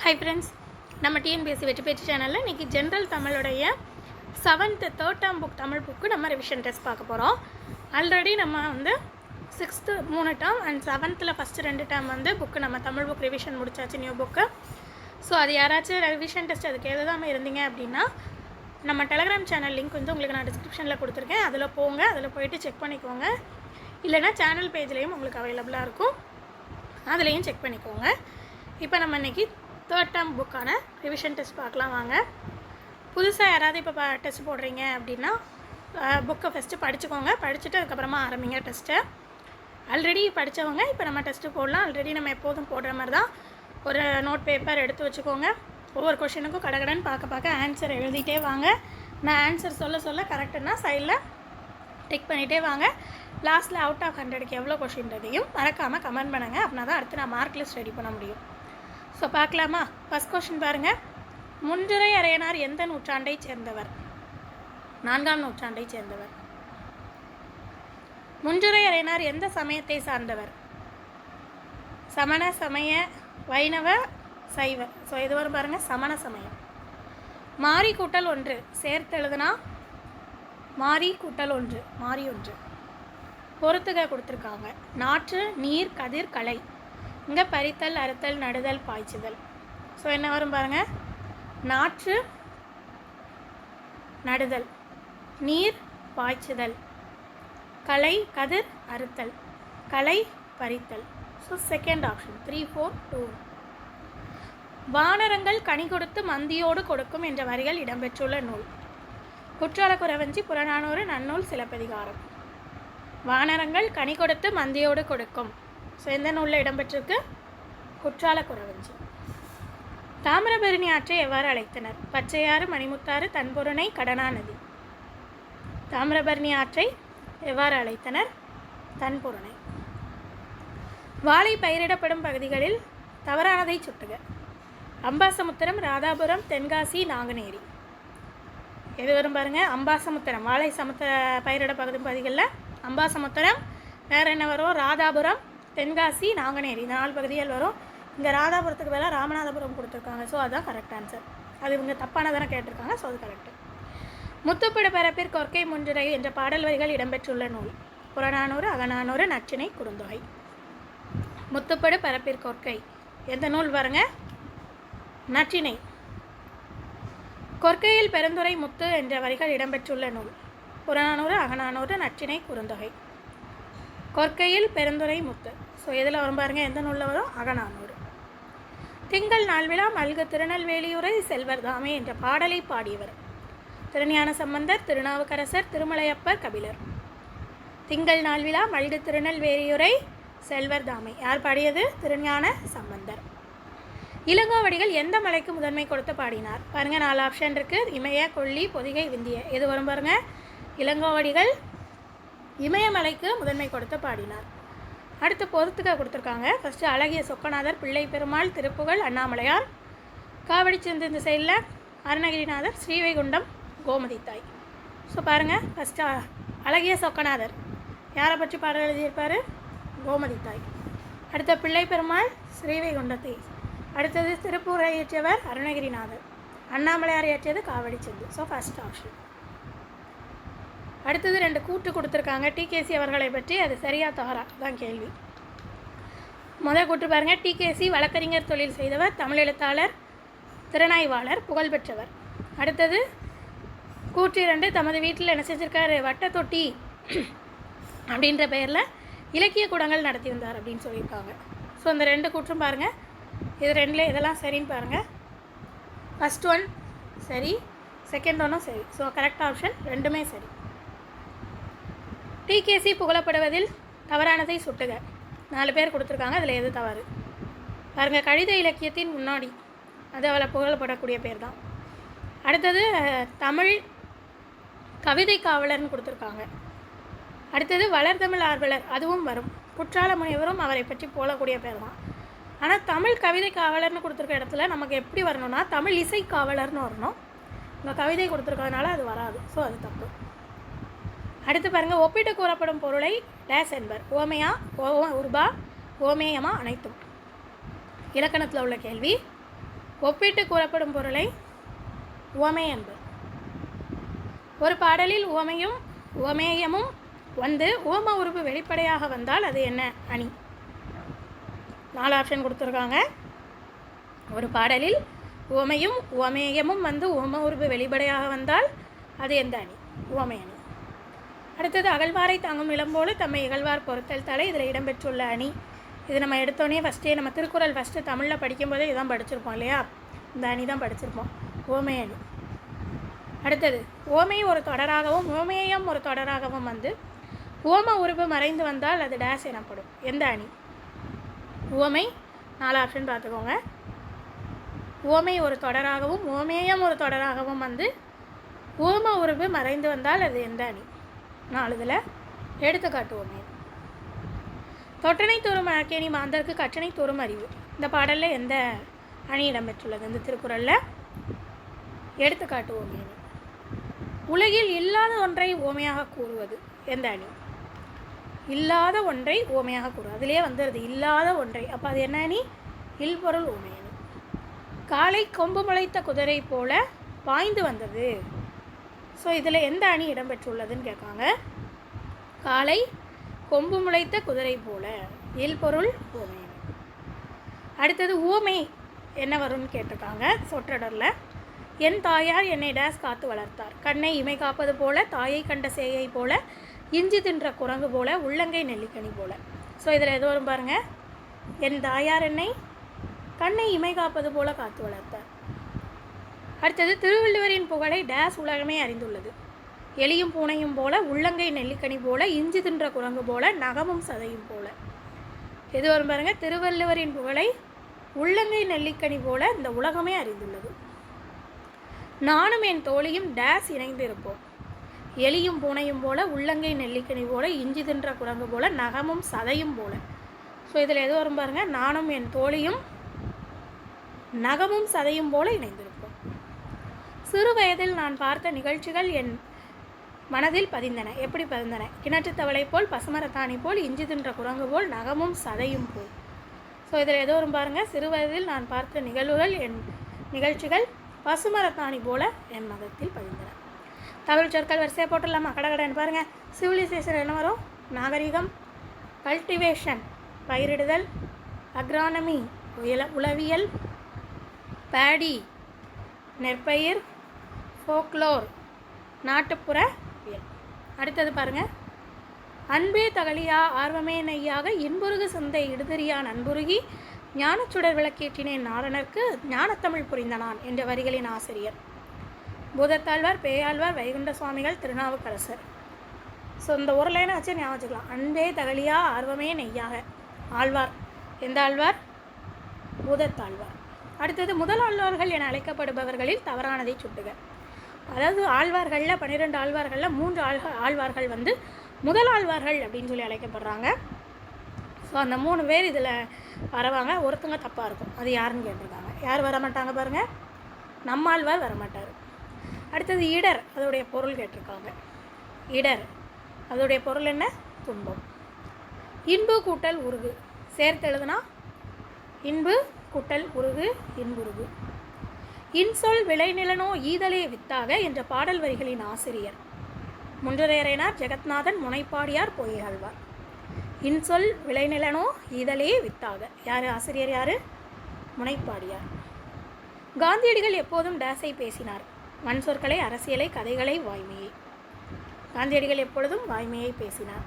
Hi friends, நம்ம TNPSC வெற்றி பேச்சு சேனலில் இன்றைக்கி ஜென்ரல் தமிழுடைய 7th third term book Tamil book நம்ம ரிவிஷன் டெஸ்ட் பார்க்க போகிறோம். ஆல்ரெடி நம்ம 6th 3 term and 7th first 2 term book நம்ம தமிழ் புக் ரிவிஷன் முடிச்சாச்சு, நியூ புக்கு. ஸோ அது யாராச்சும் ரிவிஷன் டெஸ்ட் அதுக்கு எழுதாமல் இருந்தீங்க அப்படின்னா நம்ம டெலகிராம் சேனல் லிங்க் உங்களுக்கு நான் டிஸ்கிரிப்ஷனில் கொடுத்துருக்கேன். அதில் போங்க, அதில் போய்ட்டு செக் பண்ணிக்கோங்க. இல்லைனா சேனல் பேஜ்லேயும் உங்களுக்கு அவைலபிளாக இருக்கும், அதுலேயும் செக் பண்ணிக்கோங்க. இப்போ நம்ம இன்றைக்கி 3rd term புக்கான ரிவிஷன் டெஸ்ட் பார்க்கலாம் வாங்க. புதுசாக யாராவது இப்போ டெஸ்ட் போடுறீங்க அப்படின்னா புக்கை ஃபஸ்ட்டு படிச்சுக்கோங்க. படிச்சுட்டு அதுக்கப்புறமா ஆரம்பிங்க டெஸ்ட்டை. ஆல்ரெடி படித்தவங்க இப்போ நம்ம டெஸ்ட்டு போடலாம். ஆல்ரெடி நம்ம எப்போதும் போடுற மாதிரி தான் ஒரு நோட் பேப்பர் எடுத்து வச்சுக்கோங்க. ஒவ்வொரு கொஷினுக்கும் கடகடன்னு பார்க்க ஆன்சர் எழுதிட்டே வாங்க. நான் ஆன்சர் சொல்ல கரெக்டுன்னா சைடில் டிக் பண்ணிகிட்டே வாங்க. லாஸ்ட்டில் அவுட் ஆஃப் 100க்கு எவ்வளோ கொஷின்றதையும் மறக்காமல் கமெண்ட் பண்ணுங்கள். அப்படின்னா தான் அடுத்து நான் மார்க் லிஸ்ட் ரெடி பண்ண முடியும். ஸோ பார்க்கலாமா? ஃபஸ்ட் கொஷின் பாருங்கள். முன்றுரை அரையனார் எந்த நூற்றாண்டை சேர்ந்தவர்? 4ஆம் நூற்றாண்டை சேர்ந்தவர். முன்றுரை அரையனார் எந்த சமயத்தை சார்ந்தவர்? சமண சமய, வைணவ, சைவ. ஸோ இது வரும் பாருங்கள், சமண சமயம். மாறி கூட்டல் ஒன்று சேர்த்து எழுதுனா மாறி கூட்டல் ஒன்று, மாறி ஒன்று. பொறுத்துக கொடுத்துருக்காங்க. நாற்று, நீர், கதிர், கலை. இங்கே பறித்தல், அறுத்தல், நடுதல், பாய்ச்சுதல். ஸோ என்ன வரும் பாருங்கள், நாற்று, நடுதல், நீர், பாய்ச்சுதல், கலை, கதிர், அறுத்தல், கலை, பறித்தல். So second option 3, 4, 2. வானரங்கள் கனி கொடுத்து மந்தியோடு கொடுக்கும் என்ற வரிகள் இடம்பெற்றுள்ள நூல்? குற்றால குறவஞ்சி, புறநானூறு, நன்னூல், சிலப்பதிகாரம். வானரங்கள் கனி கொடுத்து மந்தியோடு கொடுக்கும். ஸோ எந்த நூலில் இடம்பெற்றிருக்கு? குற்றால குறவஞ்சி. தாமிரபரணி ஆற்றை எவ்வாறு அழைத்தனர்? பச்சையாறு, மணிமுத்தாறு, தன்பொருணை, கடனாநதி. தாமிரபரணி ஆற்றை எவ்வாறு அழைத்தனர்? தன்பொருணை. வாழை பயிரிடப்படும் பகுதிகளில் தவறானதை சுட்டுக. அம்பாசமுத்திரம், ராதாபுரம், தென்காசி, நாங்குநேரி. எது வரும் பாருங்கள், அம்பாசமுத்திரம். வாழை பயிரிடப்படும் பகுதிகளில் அம்பாசமுத்திரம். வேறு என்ன வரும்? ராதாபுரம், தென்காசி, நாங்குநேரி. இந்த 4 பகுதிகள் வரும். இங்கே ராதாபுரத்துக்கு வேலை ராமநாதபுரம் கொடுத்துருக்காங்க. ஸோ அதுதான் கரெக்ட் ஆன்சர். அது இவங்க தப்பானதானே கேட்டிருக்காங்க. ஸோ அது கரெக்டு. முத்துப்பட பரப்பிற் கொற்கை முன்றுரை என்ற பாடல் வரிகள் இடம்பெற்றுள்ள நூல்? புறநானூறு, அகநானூறு, நற்றிணை, குறுந்தொகை. முத்துப்படு பரப்பிற் கொற்கை எந்த நூல் பாருங்க? நற்றிணை. கொற்கையில் பெருந்துரை முத்து என்ற வரிகள் இடம்பெற்றுள்ள நூல்? புறநானூறு, அகநானூறு, நற்றிணை, குறுந்தொகை. கொற்கையில் பெருந்துரை முத்து. ஸோ எதில் வரும் பாருங்கள், எந்த நூலில் வரும்? அகநானூறு. திங்கள் நாள்விழா மல்கு திருநெல்வேலியுரை செல்வர் தாமே என்ற பாடலை பாடியவர்? திருஞான சம்பந்தர், திருநாவுக்கரசர், திருமலையப்பர், கபிலர். திங்கள் நாள்விழா மல்கு திருநெல்வேலியுரை செல்வர் தாமே யார் பாடியது? திருஞான சம்பந்தர். இளங்கோவடிகள் எந்த மலைக்கு முதன்மை கொடுத்து பாடினார்? பாருங்கள், 4 ஆப்ஷன் இருக்குது. இமய, கொல்லி, பொதிகை, விந்திய. எது வரும் பாருங்கள்? இளங்கோவடிகள் இமயமலைக்கு முதன்மை கொடுத்து பாடினார். அடுத்து பொறுத்துக்க கொடுத்துருக்காங்க. ஃபஸ்ட்டு அழகிய சொக்கநாதர், பிள்ளை பெருமாள், திருப்புகழ், அண்ணாமலையார். காவடி சிந்து இந்த சைடில் அருணகிரிநாதர், ஸ்ரீவைகுண்டம், கோமதி தாய். ஸோ பாருங்கள், ஃபஸ்ட்டு அழகிய சொக்கநாதர் யாரை பற்றி பாடல் எழுதியிருப்பார்? கோமதி தாய். அடுத்த பிள்ளை பெருமாள், ஸ்ரீவைகுண்டத்தை. அடுத்தது திருப்புகழை இயற்றியவர் அருணகிரிநாதர். அண்ணாமலையார் இயற்றியது காவடி சிந்து. So first option. அடுத்தது 2 கூட்டு கொடுத்துருக்காங்க டிகேசி அவர்களை பற்றி. அது சரியா தவறா தான் கேள்வி. முதல் கூட்டு பாருங்கள். டிகேசி வழக்கறிஞர் தொழில் செய்தவர், தமிழ் எழுத்தாளர், திறனாய்வாளர், புகழ்பெற்றவர். அடுத்தது கூற்று 2, தமது வீட்டில் என்ன செஞ்சிருக்காரு? வட்ட தொட்டி அப்படின்ற பெயரில் இலக்கிய கூடங்கள் நடத்தி வந்தார் அப்படின்னு சொல்லியிருக்காங்க. ஸோ இந்த 2 கூற்றும் பாருங்கள். இது 2ல் இதெல்லாம் சரின்னு பாருங்கள். ஃபஸ்ட் ஒன் சரி, செகண்ட் ஒன்றும் சரி. ஸோ கரெக்ட் ஆப்ஷன் 2மே சரி. டிகேசி புகழப்படுவதில் தவறானதை சுட்டுக. 4 பேர் கொடுத்துருக்காங்க. அதில் எது தவறு பாருங்கள். கடித இலக்கியத்தின் முன்னாடி, அது அவளை புகழப்படக்கூடிய பேர் தான். அடுத்தது தமிழ் கவிதை காவலர்னு கொடுத்துருக்காங்க. அடுத்தது வளர்தமிழ் ஆர்வலர், அதுவும் வரும். குற்றால முனைவரும் அவரை பற்றி போலக்கூடிய பேர் தான். ஆனால் தமிழ் கவிதை காவலர்னு கொடுத்துருக்க இடத்துல நமக்கு எப்படி வரணும்னா தமிழ் இசை காவலர்னு வரணும். இங்கே கவிதை கொடுத்துருக்கிறதுனால அது வராது. ஸோ அது தப்பு. அடுத்து பாருங்கள். ஒப்பிட்டு கூறப்படும் பொருளை டேஸ் என்பர்? ஓமையா, உருபா, ஓமேயமா, அனைத்தும். இலக்கணத்தில் உள்ள கேள்வி. ஒப்பிட்டு கூறப்படும் பொருளை உவமை என்பது. ஒரு பாடலில் உவமையும் உவமேயமும் வந்து உவம உருவு வெளிப்படையாக வந்தால் அது என்ன அணி? 4 ஆப்ஷன் கொடுத்துருக்காங்க. ஒரு பாடலில் உவமையும் உவமேயமும் வந்து உவம உருவு வெளிப்படையாக வந்தால் அது எந்த அணி? உவமை அணி. அடுத்தது அகழ்வாரை தாங்கும் இளம்போல தம்மை இகழ்வார் பொறுத்தல் தலை. இதில் இடம்பெற்றுள்ள அணி. இது நம்ம எடுத்தோடனே ஃபஸ்ட்டே நம்ம திருக்குறள் ஃபஸ்ட்டு தமிழில் படிக்கும்போதே இதான் படிச்சிருப்போம் இல்லையா? இந்த அணி தான் படிச்சிருப்போம், உவமை அணி. அடுத்தது உவமை ஒரு தொடராகவும் உவமேயம் ஒரு தொடராகவும் வந்து உவம உருவு மறைந்து வந்தால் அது டேஸ் எனப்படும். எந்த அணி? உவமை 4 ஆப்ஷன் பார்த்துக்கோங்க. உவமை ஒரு தொடராகவும் உவமேயம் ஒரு தொடராகவும் வந்து உவம உருவு மறைந்து வந்தால் அது எந்த அணி? 4 இதில் எடுத்துக்காட்டு உவமை. தொட்டனை தோறும் அழக்கேணி மாந்தருக்கு கற்றனை தோறும் அறிவு. இந்த பாடலில் எந்த அணி இடம்பெற்றுள்ளது? இந்த திருக்குறளில் எடுத்துக்காட்டு உவமை. உலகில் இல்லாத ஒன்றை உவமையாக கூறுவது எந்த அணி? இல்லாத ஒன்றை உவமையாக கூறுவது. அதிலே வந்துடுது இல்லாத ஒன்றை. அப்போ அது என்ன அணி? இல்பொருள் உவமை அணி. காலை கொம்பு முளைத்த குதிரை போல பாய்ந்து வந்தது. ஸோ இதில் எந்த அணி இடம்பெற்றுள்ளதுன்னு கேட்காங்க. காலை கொம்பு முளைத்த குதிரை போல, இல்பொருள் உவமை அணி. அடுத்தது உவமை என்ன வரும்னு கேட்டிருக்காங்க சொற்றொடரில். என் தாயார் என்னை டேஸ் காத்து வளர்த்தார். கண்ணை இமை காப்பது போல, தாயை கண்ட சேயை போல, இஞ்சி தின்ற குரங்கு போல, உள்ளங்கை நெல்லிக்கனி போல. ஸோ இதில் எது வரும் பாருங்கள். என் தாயார் என்னை கண்ணை இமை காப்பது போல காத்து வளர்த்தார். அடுத்தது திருவள்ளுவரின் புகழை டேஸ் உலகமே அறிந்துள்ளது. எலியும் பூனையும் போல, உள்ளங்கை நெல்லிக்கனி போல, இஞ்சி தின்ற குரங்கு போல, நகமும் சதையும் போல. எது வரும் பாருங்கள். திருவள்ளுவரின் புகழை உள்ளங்கை நெல்லிக்கனி போல இந்த உலகமே அறிந்துள்ளது. நானும் என் தோழியும் டேஸ் இணைந்து இருப்போம். எலியும் பூனையும் போல, உள்ளங்கை நெல்லிக்கனி போல, இஞ்சி தின்ற குரங்கு போல, நகமும் சதையும் போல. ஸோ இதில் எது வரும் பாருங்கள். நானும் என் தோழியும் நகமும் சதையும் போல இணைந்திருப்போம். சிறு வயதில் நான் பார்த்த நிகழ்ச்சிகள் என் மனதில் பதிந்தன. எப்படி பதிந்தன? கிணற்று தவளை போல், பசுமரத்தாணி போல், இஞ்சி தின்ற குரங்கு போல், நகமும் சதையும் போல். ஸோ இதில் எது வரும் பாருங்கள். சிறு வயதில் நான் பார்த்த நிகழ்வுகள் என் நிகழ்ச்சிகள் பசுமரத்தாணி போல என் மதத்தில் பதிந்தன. தமிழ் சொற்கள் வரிசையாக போட்டுடலாமா? கடகடன்னு பாருங்கள். சிவிலைசேஷன் என்ன வரும்? நாகரிகம். கல்டிவேஷன் பயிரிடுதல். அக்ரானமி உளவியல். பேடி நெற்பயிர். ஃபோக்லோர் நாட்டுப்புறவியல். அடுத்தது பாருங்கள். அன்பே தகலியா ஆர்வமே நெய்யாக இன்புருகு சிந்தை இடுதறியா நண்புருகி ஞானச்சுடர் விளக்கேற்றினேன் நாரணர்க்கு ஞானத்தமிழ் புரிந்த நான் என்ற வரிகளின் ஆசிரியர் பூதத்தாழ்வார், பேயாழ்வார், வைகுண்ட சுவாமிகள், திருநாவுக்கரசர். ஸோ இந்த ஒரு லைனை வச்சு ஞாபகம் வச்சுக்கலாம். அன்பே தகலியா ஆர்வமே நெய்யாக. ஆழ்வார் எந்த ஆழ்வார்? பூதத்தாழ்வார். அடுத்தது முதல் ஆழ்வார்கள் என அழைக்கப்படுபவர்களில் தவறானதை சுட்டுக. அதாவது ஆழ்வார்களில் 12 ஆழ்வார்களில் 3 ஆழ்வார்கள் வந்து முதல் ஆழ்வார்கள் அப்படின்னு சொல்லி அழைக்கப்படுறாங்க. ஸோ அந்த 3 பேர் இதில் வரவாங்க. ஒருத்தங்க தப்பாக இருக்கும். அது யாருன்னு கேட்டிருக்காங்க. யார் வரமாட்டாங்க பாருங்கள். நம்மாழ்வார் வரமாட்டார். அடுத்தது இடர், அதோடைய பொருள் கேட்டிருக்காங்க. இடர் அதோடைய பொருள் என்ன? துன்பம். இன்பு கூட்டல் உருகு சேர்த்து எழுதுனா இன்பு கூட்டல் உருகு இன்புருகு. இன்சொல் விளைநிலனோ ஈதலே வித்தாக என்ற பாடல் வரிகளின் ஆசிரியர் முன்றரையரைனார், ஜெகத்நாதன், முனைப்பாடியார், பொய்யாழ்வார். இன்சொல் விளைநிலனோ ஈதலே வித்தாக. யார் ஆசிரியர்? யார்? முனைப்பாடியார். காந்தியடிகள் எப்போதும் டேஸை பேசினார். மண் சொற்களை, அரசியலை, கதைகளை, வாய்மையை. காந்தியடிகள் எப்பொழுதும் வாய்மையை பேசினார்.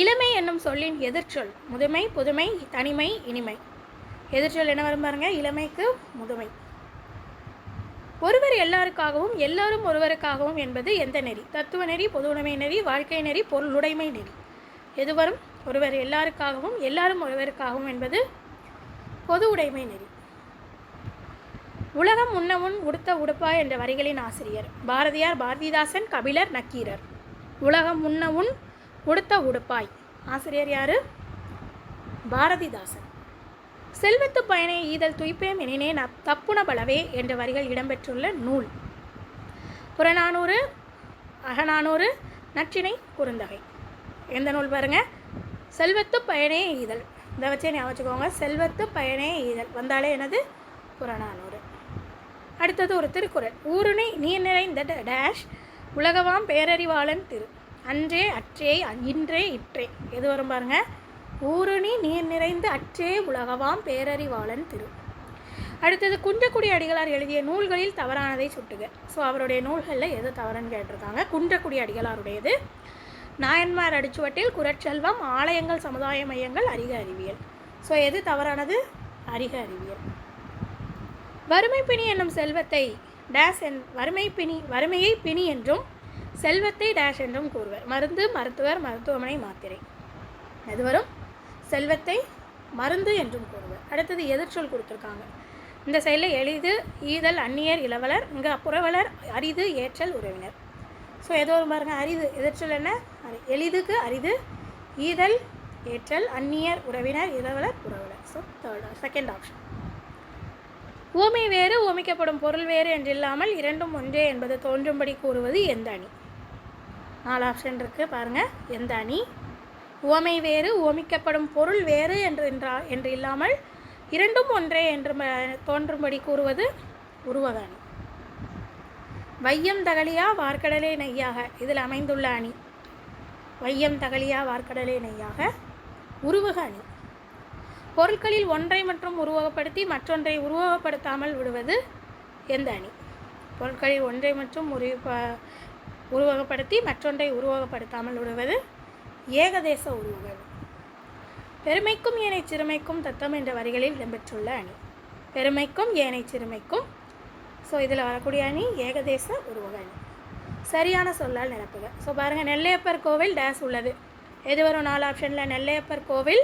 இளமை என்னும் சொல்லின் எதிர்ச்சொல் முதுமை, புதுமை, தனிமை, இனிமை. எதிர்ச்சொல் என்ன வரும் பாருங்க. இளமைக்கு முதுமை. ஒருவர் எல்லாருக்காகவும் எல்லாரும் ஒருவருக்காகவும் என்பது எந்த நெறி? தத்துவ நெறி, பொது உடைமை நெறி, வாழ்க்கை நெறி, பொருளுடைமை நெறி. எது வரும்? ஒருவர் எல்லாருக்காகவும் எல்லாரும் ஒருவருக்காகவும் என்பது பொது உடைமை நெறி. உலகம் உண்ணமுன் உடுத்த உடுப்பாய் என்ற வரிகளின் ஆசிரியர் பாரதியார், பாரதிதாசன், கபிலர், நக்கீரர். உலகம் உண்ணவுன் உடுத்த உடுப்பாய். ஆசிரியர் யாரு? பாரதிதாசன். செல்வத்து பயனை ஈதல் துய்ப்பேம் எனினேன் தப்புன பலவே என்ற வரிகள் இடம்பெற்றுள்ள நூல் புறநானூறு, அகநானூறு, நற்றிணை, குறுந்தகை. எந்த நூல் பாருங்க? செல்வத்து பயனே ஈதல். இதை வச்சே ஞாபகம் வச்சுக்கோங்க. செல்வத்து பயனே ஈதல் வந்தாலே என்னது? புறநானூறு. அடுத்தது ஒரு திருக்குறள். ஊருணி நீர் நிறைந்த டேஷ் உலகவாம் பேரறிவாளன் திரு. அன்றே அற்றே இன்றே இற்றே. எது வரும் பாருங்க. ஊருணி நீர் நிறைந்த அற்றே உலகவாம் பேரறிவாளன் திரு. அடுத்தது குன்றக்குடி அடிகளார் எழுதிய நூல்களில் தவறானதை சுட்டுக. ஸோ அவருடைய நூல்களில் எது தவறுன்னு கேட்டிருக்காங்க. குன்றக்குடி அடிகளாருடையது நாயன்மார் அடிச்சுவட்டில், குறட்செல்வம், ஆலயங்கள், சமுதாய மையங்கள், அறிக அறிவியல். ஸோ எது தவறானது? அறிக அறிவியல். வறுமை பிணி என்னும் செல்வத்தை டேஷ் வறுமையை பிணி என்றும் செல்வத்தை டேஷ் என்றும் கூறுவர். மருந்து, மருத்துவர், மருத்துவமனை, மாத்திரை. எது வரும்? செல்வத்தை மருந்து என்றும் கூறுவர். அடுத்தது எதிர்ச்சொல் கொடுத்துருக்காங்க. இந்த சைடில் எளிது, ஈதல், அந்நியர், இளவலர். இங்கே புறவலர், அரிது, ஏற்றல், உறவினர். ஸோ ஏதோ ஒரு பாருங்க. அரிது எதிர்ச்சொல் என்ன? எளிதுக்கு அரிது, ஈதல், ஏற்றல், அந்நியர், உறவினர், இளவலர், புறவலர். So second option. உவமை வேறு, உவமிக்கப்படும் பொருள் வேறு என்றில்லாமல் இரண்டும் ஒன்றே என்பது தோன்றும்படி கூறுவது எந்த அணி? 4 ஆப்ஷன் இருக்குது பாருங்கள். எந்த அணி? உவமை வேறு, உவமிக்கப்படும் பொருள் வேறு என்று இல்லாமல் இரண்டும் ஒன்றே என்று தோன்றும்படி கூறுவது உருவக அணி. வையம் தகலியா வார்க்கடலே நெய்யாக. இதில் அமைந்துள்ள அணி வையம் தகலியா வார்க்கடலே நெய்யாக உருவக அணி. பொருட்களில் ஒன்றை மற்றும் உருவகப்படுத்தி மற்றொன்றை உருவகப்படுத்தாமல் விடுவது எந்த அணி? பொருட்களில் ஒன்றை மற்றும் உருவகப்படுத்தி மற்றொன்றை உருவகப்படுத்தாமல் விடுவது ஏகதேச உருவக அணி. பெருமைக்கும் ஏனை சிறுமைக்கும் தத்தம் என்ற வரிகளில் இடம்பெற்றுள்ள அணி. பெருமைக்கும் ஏனை சிறுமைக்கும். ஸோ இதில் வரக்கூடிய அணி ஏகதேச உருவக அணி. சரியான சொல்லால் நிரப்புக. ஸோ பாருங்கள். நெல்லையப்பர் கோவில் டேஸ் உள்ளது. எது வரும்? 4 ஆப்ஷனில் நெல்லையப்பர் கோவில்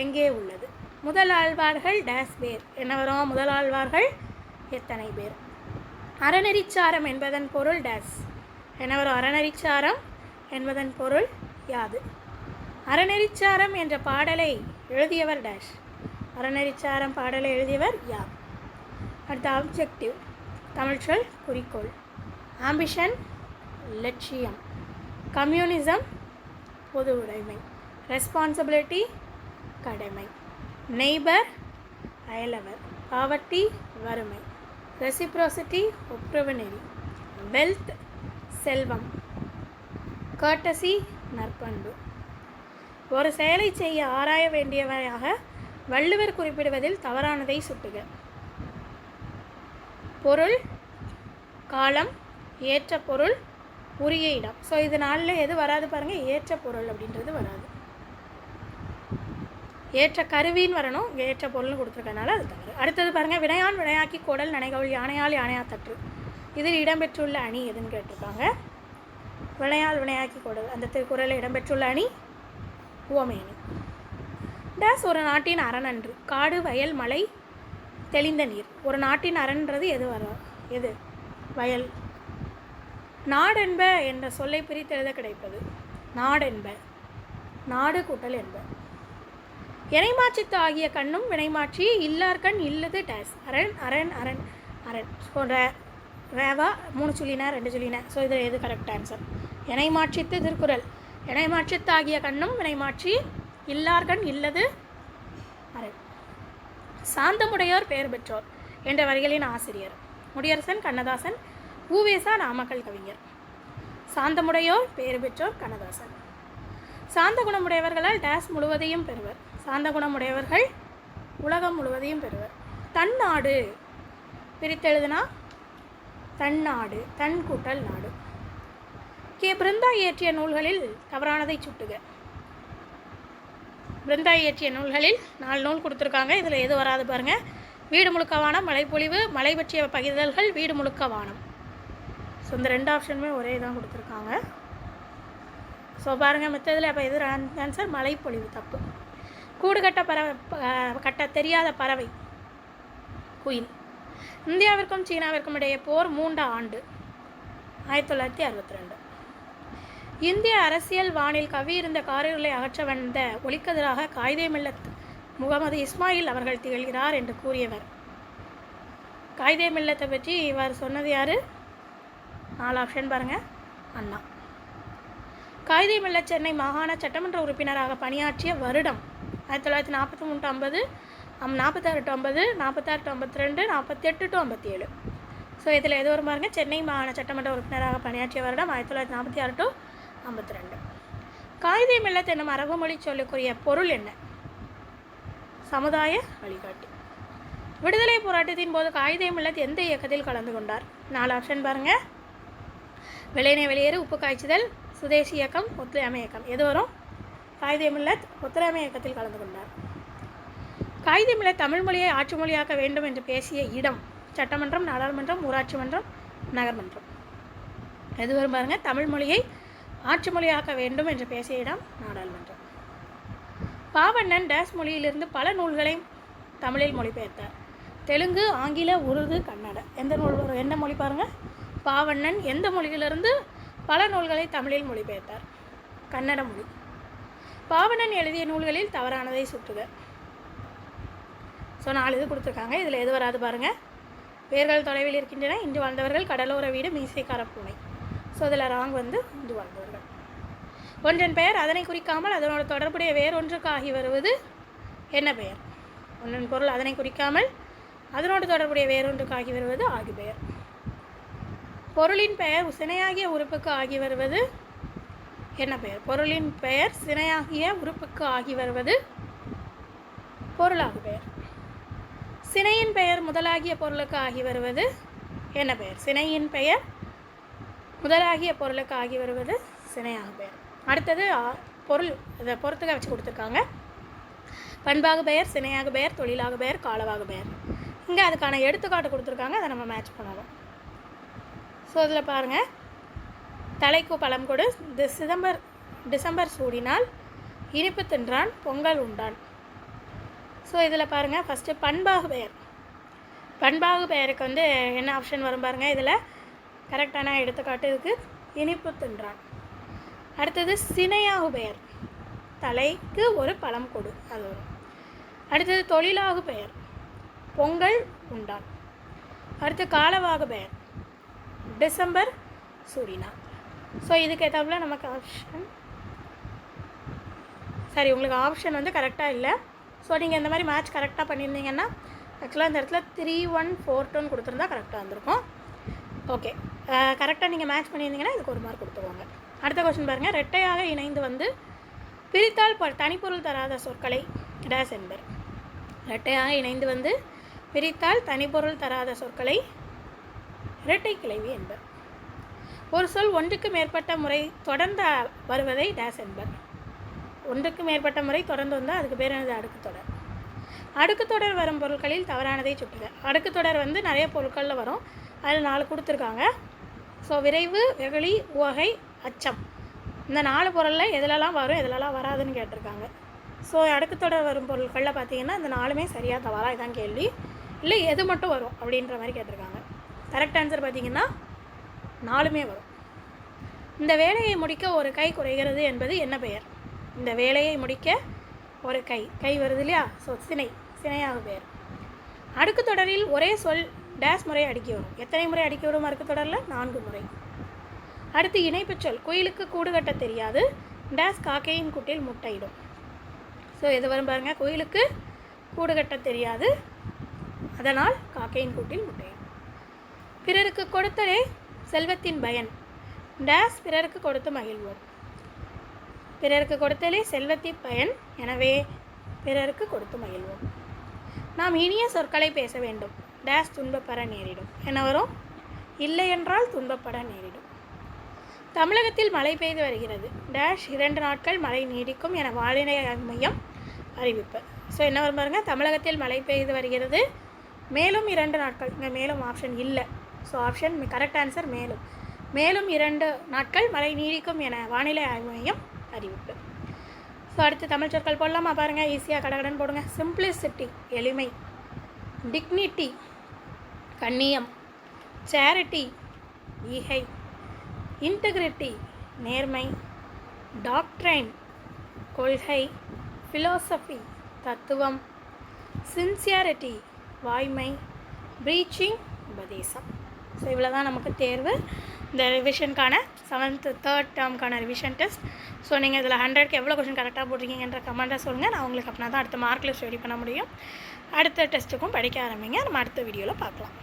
எங்கே உள்ளது? முதல் ஆழ்வார்கள் டேஸ் பேர். என்ன வரும்? முதல் ஆழ்வார்கள் எத்தனை பேர்? அறநெறிச்சாரம் என்பதன் பொருள் டேஸ். என்ன வரும்? அறநெறிச்சாரம் என்பதன் பொருள் யாது? அறநெறிச்சாரம் என்ற பாடலை எழுதியவர் டேஷ். அறநெறிச்சாரம் பாடலை எழுதியவர் யார்? அடுத்த ஆப்ஜெக்டிவ். தமிழ்ச்சொல் குறிக்கோள். ஆம்பிஷன் லட்சியம். கம்யூனிசம் பொது உடைமை. ரெஸ்பான்சிபிலிட்டி கடமை. நெய்பர் அயலவர். பாவர்ட்டி வறுமை. ரெசிப்ரோசிட்டி ஒப்புரவு நெறி. வெல்த் செல்வம். கர்ட்டசி நற்பண்பு. ஒரு செயலை செய்ய ஆராய வேண்டியவையாக வள்ளுவர் குறிப்பிடுவதில் தவறானதை சுட்டுக. பொருள், காலம், ஏற்ற பொருள், உரிய இடம். ஸோ இது 4ல் எது வராது பாருங்கள். ஏற்ற பொருள் அப்படின்றது வராது. ஏற்ற கருவின்னு வரணும். ஏற்ற பொருள்னு கொடுத்துருக்கனால அது தவறு. அடுத்தது பாருங்கள். வினையான் வினையாக்கி கோடல் நனைகவுள் யானையால் யானையா தற்று. இதில் இடம்பெற்றுள்ள அணி எதுன்னு கேட்டிருக்காங்க. வினையால் வினையாக்கி கோடல் அந்த திருக்குறளில் இடம்பெற்றுள்ள அணி உவமை அணி. டேஸ் ஒரு நாட்டின் அரண் அன்று. காடு, வயல், மலை, தெளிந்த நீர். ஒரு நாட்டின் அரண்ன்றது எது எது? வயல். நாடென்ப என்ற சொல்லை பிரித்தெழுத கிடைப்பது நாடென்ப. நாடு கூட்டல் என்ப. இணைமாட்சித்து ஆகிய கண்ணும் வினைமாட்சி இல்லார்கண் இல்லது டேஸ். அரண் அரண் அரண் அரண். போன்ற ரேவா 3 சொல்லினா 2 சொல்லினா. ஸோ இதில் எது கரெக்ட் ஆன்சர்? இணைமாட்சித்து திருக்குறள். இணைமாட்சித்து ஆகிய கண்ணும் வினைமாட்சி இல்லார்கண் இல்லது அரண். சாந்தமுடையோர் பெயர் பெற்றோர் என்ற வரிகளின் ஆசிரியர் முடியரசன், கண்ணதாசன், ஊவேசா, நாமக்கல் கவிஞர். சாந்தமுடையோர் பெயர் பெற்றோர் கண்ணதாசன். சாந்த குணமுடையவர்களால் டேஸ் முழுவதையும் பெறுவர். சாந்த குணமுடையவர்கள் உலகம் முழுவதையும் பெறுவர். தன்னாடு பிரித்தெழுதுனா தன்னாடு. தன் கூட்டல் நாடு. கே. பிருந்தா இயற்றிய நூல்களில் தவறானதை சுட்டுக. பிருந்தா இயற்றிய நூல்களில் 4 நூல் கொடுத்துருக்காங்க. இதில் எது வராது பாருங்கள். வீடு முழுக்க வானம், மலைப்பொழிவு, மலை பற்றிய பகிர்தல்கள், வீடு முழுக்க வானம். ஸோ இந்த 2 ஆப்ஷனுமே ஒரே தான் கொடுத்துருக்காங்க. ஸோ பாருங்கள். மற்றதில் அப்போ எது ஆன்சர்? மலைப்பொழிவு தப்பு. கூடு கட்ட தெரியாத பறவை குயில். இந்தியாவிற்கும் சீனாவிற்கும் இடையே போர் 3 ஆண்டு 1962. இந்திய அரசியல் வானில் கவியிருந்த காரிருளை அகற்ற வந்த ஒளிக்கதிராக காயிதே மில்லத் முகமது இஸ்மாயில் அவர்கள் திகழ்கிறார் என்று கூறியவர். காயிதே மில்லத்தை பற்றி இவர் சொன்னது யார்? 4 ஆப்ஷன் பாருங்கள். அண்ணா. காயிதே மில்லத் சென்னை மாகாண சட்டமன்ற உறுப்பினராக பணியாற்றிய வருடம் 1943-50, 46 to 50, 46 to 52, 48 to 57. ஸோ இதில் எது வரும் பாருங்க, சென்னை மாகாண சட்டமன்ற உறுப்பினராக பணியாற்றிய வருடம் 1946 to 52. காயிதே மில்லத் என்னும் அரபு மொழி சொல்லுக்குரிய பொருள் என்ன? சமுதாய வழிகாட்டி. விடுதலை போராட்டத்தின் போது காயிதே மில்லத் எந்த இயக்கத்தில் கலந்து கொண்டார்? 4 ஆப்ஷன் பாருங்கள். வெள்ளையனே வெளியேறு, உப்பு காய்ச்சுதல், சுதேசி இயக்கம், ஒத்துழையாமை இயக்கம். எது வரும்? காயிதே மில்லத் ஒத்துழையாமை இயக்கத்தில் கலந்து கொண்டார். காயிதே மில்லத் தமிழ் மொழியை ஆட்சி மொழியாக்க வேண்டும் என்று பேசிய இடம்? சட்டமன்றம், நாடாளுமன்றம், ஊராட்சி மன்றம், நகர்மன்றம். எது வரும் பாருங்கள். தமிழ் மொழியை ஆட்சி மொழியாக்க வேண்டும் என்று பேசிய இடம் நாடாளுமன்றம். பாவண்ணன் டேஸ் மொழியிலிருந்து பல நூல்களை தமிழில் மொழிபெயர்த்தார். தெலுங்கு, ஆங்கில, உருது, கன்னட. எந்த நூல் வரும்? என்ன மொழி பாருங்கள். பாவண்ணன் எந்த மொழியிலிருந்து பல நூல்களை தமிழில் மொழிபெயர்த்தார்? கன்னட மொழி. பாவண்ணன் எழுதிய நூல்களில் தவறானதை சுட்டுக. ஸோ 4 இது கொடுத்துருக்காங்க. இதில் எது வராது பாருங்கள். வேர்கள் தொலைவில் இருக்கின்றன, இன்று வாழ்ந்தவர்கள், கடலோர வீடு, மீசைக்கார பூனை. ஸோ இதில் ராங் வந்து இன்று வாழ்ந்தவர்கள். ஒன்றன் பெயர் அதனை குறிக்காமல் அதனோட தொடர்புடைய வேறொன்றுக்கு ஆகி வருவது என்ன பெயர்? ஒன்றன் பொருள் அதனை குறிக்காமல் அதனோடு தொடர்புடைய வேறொன்றுக்கு ஆகி வருவது ஆகி பெயர். பொருளின் பெயர் சினையாகிய உறுப்புக்கு ஆகி வருவது என்ன பெயர்? பொருளின் பெயர் சினையாகிய உறுப்புக்கு ஆகி வருவது பொருளாகு பெயர். சினையின் பெயர் முதலாகிய பொருளுக்கு ஆகி வருவது என்ன பெயர்? சினையின் பெயர் முதலாகிய பொருளுக்கு ஆகி வருவது சினையாகு பெயர். அடுத்தது பொருள், இதை பொறுத்துக்க வச்சு கொடுத்துருக்காங்க. பண்பாகு பெயர், சினையாகு பெயர், தொழிலாகு பெயர், காலவாகு பெயர். இங்கே அதுக்கான எடுத்துக்காட்டு கொடுத்துருக்காங்க, அதை நம்ம மேட்ச் பண்ணலாம். ஸோ இதில் பாருங்கள். தலைக்கு பழம் கொடு, டிசம்பர் சூடினால், இனிப்பு தின்றான், பொங்கல் உண்டான். ஸோ இதில் பாருங்கள். ஃபஸ்ட்டு பண்பாகு பெயர். பண்பாகு பெயருக்கு வந்து என்ன ஆப்ஷன் வரும் பாருங்கள். இதில் கரெக்டான எடுத்துக்காட்டு இருக்குது, இனிப்பு தின்றான். அடுத்தது சினையாகு பெயர், தலைக்கு ஒரு பழம் கொடு, அது வரும். அடுத்தது தொழிலாகு பெயர், பொங்கல் உண்டான். அடுத்து காலவாகு பெயர், டிசம்பர் சூடினார். ஸோ இதுக்கு ஏற்றாப்புல நமக்கு ஆப்ஷன் சரி, உங்களுக்கு ஆப்ஷன் வந்து கரெக்டாக இல்லை. ஸோ நீங்கள் இந்த மாதிரி மேட்ச் கரெக்டாக பண்ணியிருந்தீங்கன்னா ஆக்சுவலாக இந்த இடத்துல 3-1-4-2 கொடுத்துருந்தா கரெக்டாக வந்திருக்கும். ஓகே, கரெக்டாக நீங்கள் மேட்ச் பண்ணியிருந்தீங்கன்னா இதுக்கு 1 மார்க் கொடுத்துருவாங்க. அடுத்த கொஸ்டின் பாருங்கள். ரெட்டையாக இணைந்து வந்து பிரித்தால் தனிப்பொருள் தராத சொற்களை டேஸ் என்பர். ரெட்டையாக இணைந்து வந்து பிரித்தால் தனிப்பொருள் தராத சொற்களை இரட்டை கிளைவி என்பர். ஒரு சொல் ஒன்றுக்கு மேற்பட்ட முறை தொடர்ந்து வருவதை டேஸ் என்பர். ஒன்றுக்கு மேற்பட்ட முறை தொடர்ந்து வந்தால் அதுக்கு பேர் என்னது? அடுக்குத்தொடர். அடுக்குத்தொடர் வரும் பொருட்களில் தவறானதை சுட்டுக. அடுக்குத்தொடர் வந்து நிறைய பொருட்களில் வரும், அதில் 4 கொடுத்துருக்காங்க. ஸோ விரைவு, வெகுளி, உவகை, அச்சம். இந்த 4 பொருளில் எதுலலாம் வரும், எதுலலாம் வராதுன்னு கேட்டிருக்காங்க. ஸோ அடுக்குத்தொடர் வரும் பொருட்களில் பார்த்தீங்கன்னா இந்த 4மே சரியாக தவறா இதான் கேள்வி, இல்லை எது மட்டும் வரும் அப்படின்ற மாதிரி கேட்டிருக்காங்க. கரெக்ட் ஆன்சர் பார்த்தீங்கன்னா 4மே வரும். இந்த வேலையை முடிக்க ஒரு கை குறைகிறது என்பது என்ன பெயர்? இந்த வேலையை முடிக்க ஒரு கை வருது இல்லையா? ஸோ சினையாக பெயர். அடுக்குத்தொடரில் ஒரே சொல் டேஸ் முறை அடுக்கி வரும். எத்தனை முறை அடுக்கி வரும் அடுக்குத்தொடரில்? 4 முறை. அடுத்து இணைப்பு சொல். குயிலுக்கு கூடு கட்ட தெரியாது, டேஸ் காக்கையின் கூட்டில் முட்டையிடும். ஸோ எது வரும் பாருங்கள். குயிலுக்கு கூடு கட்ட தெரியாது, அதனால் காக்கையின் கூட்டில் முட்டையிடும். பிறருக்கு கொடுத்தலே செல்வத்தின் பயன், டேஸ் பிறருக்கு கொடுத்து மகிழ்வோம். பிறருக்கு கொடுத்தலே செல்வத்தின் பயன், எனவே பிறருக்கு கொடுத்து மகிழ்வோம். நாம் இனிய சொற்களை பேச வேண்டும், டேஸ் துன்பப்பட நேரிடும். என்ன வரும்? இல்லை என்றால் துன்பப்பட நேரிடும். தமிழகத்தில் மழை பெய்து வருகிறது, டேஷ் 2 நாட்கள் மழை நீடிக்கும் என வானிலை மையம் அறிவிப்பு. ஸோ என்ன வரும் பாருங்க. தமிழகத்தில் மழை பெய்து வருகிறது, மேலும் 2 நாட்கள். இங்கே மேலும் ஆப்ஷன் இல்லை. ஸோ ஆப்ஷன் கரெக்ட் ஆன்சர் மேலும். மேலும் 2 நாட்கள் மழை நீடிக்கும் என வானிலை ஆய்வு மையம் அறிவிப்பு. ஸோ அடுத்து தமிழ் சொற்கள் போடலாமா பாருங்கள். ஈஸியாக கடகடன் போடுங்க. சிம்பிளிசிட்டி எளிமை, டிக்னிட்டி கண்ணியம், சேரிட்டி ஈகை, இன்டெகிரிட்டி நேர்மை, டாக்ட்ரைன் கொள்கை, ஃபிலோசஃபி தத்துவம், சின்சியாரிட்டி வாய்மை, ப்ரீச்சிங் உபதேசம். ஸோ இவ்வளோ தான் நமக்கு தேர்வு. இந்த ரிவிஷனுக்கான 7th 3rd டேர்முக்கான ரிவிஷன் டெஸ்ட். ஸோ நீங்கள் இதில் 100க்கு எவ்வளோ கொஷின் கரெக்டாக போட்டிருக்கீங்கன்ற கமெண்ட்டாக சொல்லுங்கள். நான் உங்களுக்கு அப்படின்னா தான் அடுத்த மார்க் லிஸ்ட் ரெடி பண்ண முடியும். அடுத்த டெஸ்ட்டுக்கும் படிக்க ஆரம்பிங்க. நம்ம அடுத்த வீடியோவில் பார்க்கலாம்.